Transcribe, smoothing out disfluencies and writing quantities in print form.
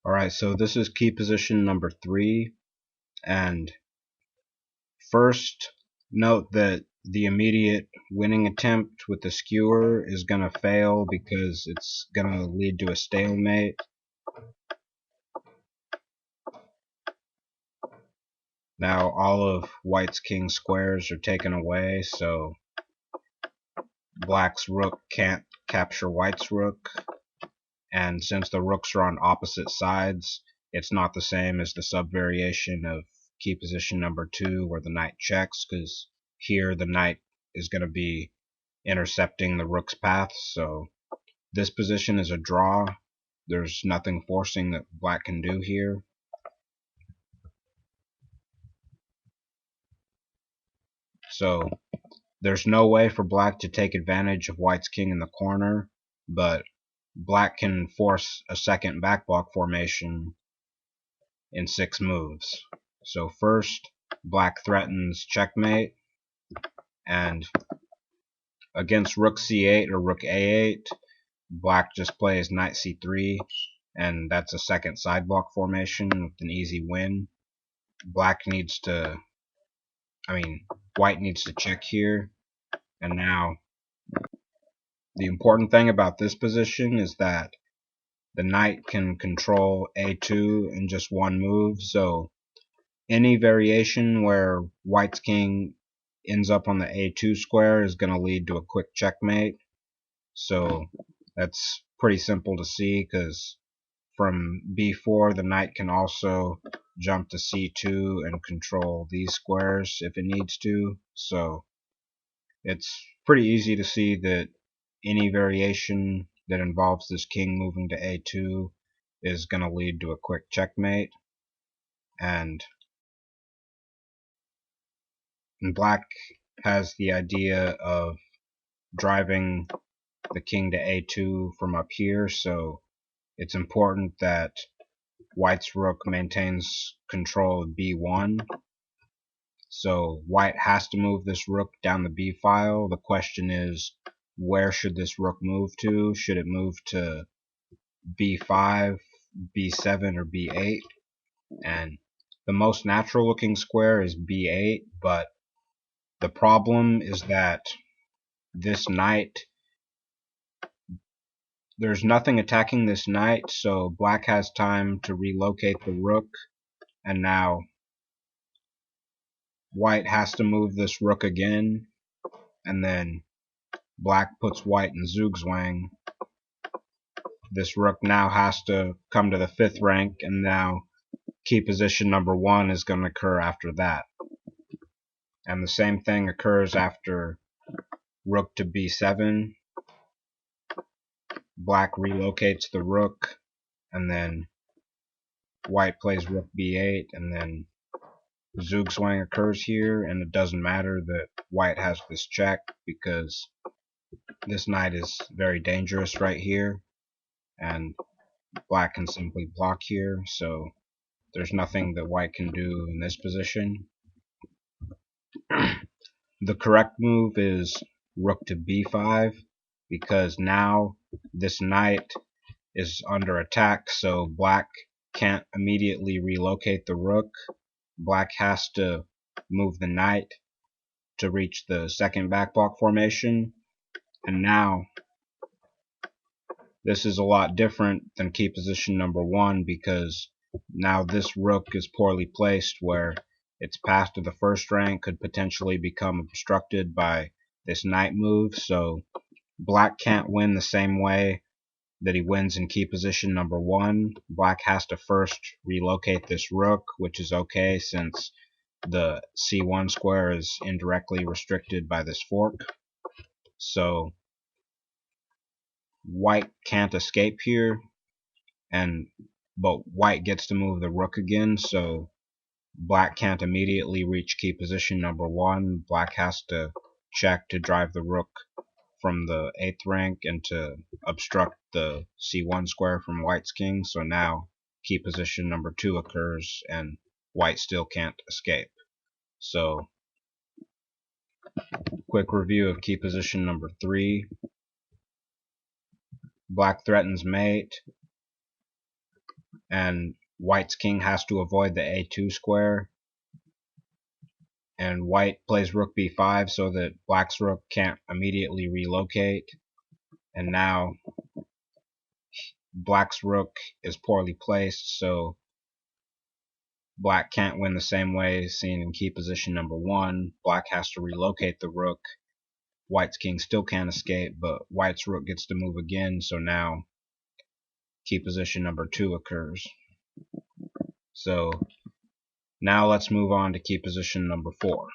Alright, so this is key position number 3, and first note that the immediate winning attempt with the skewer is going to fail because it's going to lead to a stalemate. Now all of white's king squares are taken away, so black's rook can't capture white's rook, and since the rooks are on opposite sides, it's not the same as the subvariation of key position number 2 where the knight checks, because here the knight is going to be intercepting the rook's path. So this position is a draw. There's nothing forcing that black can do here. So there's no way for black to take advantage of white's king in the corner, but black can force a second back block formation in 6 moves. So first, black threatens checkmate, and against rook c8 or rook a8, black just plays knight c3, and that's a second side block formation with an easy win. White needs to check here, and now the important thing about this position is that the knight can control a2 in just one move, so any variation where white's king ends up on the a2 square is going to lead to a quick checkmate. So that's pretty simple to see, because from b4 the knight can also jump to c2 and control these squares if it needs to. So it's pretty easy to see that any variation that involves this king moving to a2 is going to lead to a quick checkmate, and black has the idea of driving the king to a2 from up here, so it's important that white's rook maintains control of b1. So white has to move this rook down the b file. The question is, where should this rook move to? Should it move to b5, b7, or b8? And the most natural looking square is b8, but the problem is that this knight, there's nothing attacking this knight, so black has time to relocate the rook, and now white has to move this rook again, and then black puts white in zugzwang. This rook now has to come to the 5th rank, and now key position number 1 is going to occur after that. And the same thing occurs after rook to b7. Black relocates the rook, and then white plays rook b8, and then zugzwang occurs here, and it doesn't matter that white has this check because this knight is very dangerous right here, and black can simply block here, so there's nothing that white can do in this position. The correct move is rook to b5, because now this knight is under attack, so black can't immediately relocate the rook. Black has to move the knight to reach the second back block formation, and now this is a lot different than key position number 1, because now this rook is poorly placed, where its path to the 1st rank could potentially become obstructed by this knight move. So black can't win the same way that he wins in key position number 1. Black has to first relocate this rook, which is okay since the c1 square is indirectly restricted by this fork. So white can't escape here, but white gets to move the rook again, so black can't immediately reach key position number 1. Black has to check to drive the rook from the 8th rank and to obstruct the c1 square from white's king. So now key position number 2 occurs, and white still can't escape. So quick review of key position number 3. Black threatens mate, and white's king has to avoid the a2 square, and white plays rook b5 so that black's rook can't immediately relocate, and now black's rook is poorly placed, so black can't win the same way seen in key position number 1. Black has to relocate the rook. White's king still can't escape, but white's rook gets to move again, so now key position number 2 occurs. So now let's move on to key position number 4.